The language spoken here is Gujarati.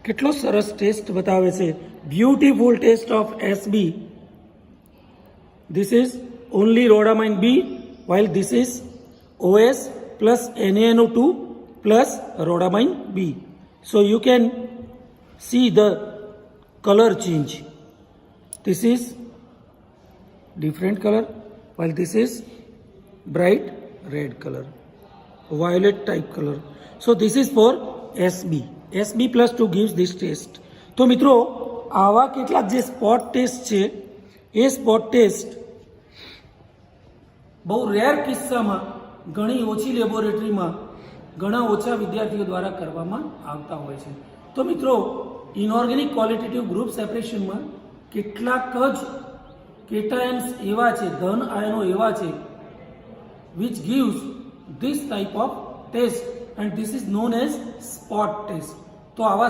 કેટલો સરસ ટેસ્ટ બતાવે છે. Beautiful taste of SB. This is only rhodamine B, while this is OS plus NaNO2 plus rhodamine B. So you can see the color change. This is different color, while this is bright red color, violet type color. So this is for SB. SB plus 2 gives this taste. તો મિત્રો આવા કેટલાક જે સ્પોટ ટેસ્ટ છે એ સ્પોટ ટેસ્ટ બહુ રેર કિસ્સામાં ઘણી ઓછી લેબોરેટરીમાં ઘણા ઓછા વિદ્યાર્થીઓ દ્વારા કરવામાં આવતા હોય છે. તો મિત્રો ઇનઓર્ગેનિક ક્વોલિટેટિવ ગ્રુપ સેપરેશનમાં કેટલાક જ કેટાયન્સ એવા છે, ધન આયનો એવા છે which gives this type of test and this is known as spot test. તો આવા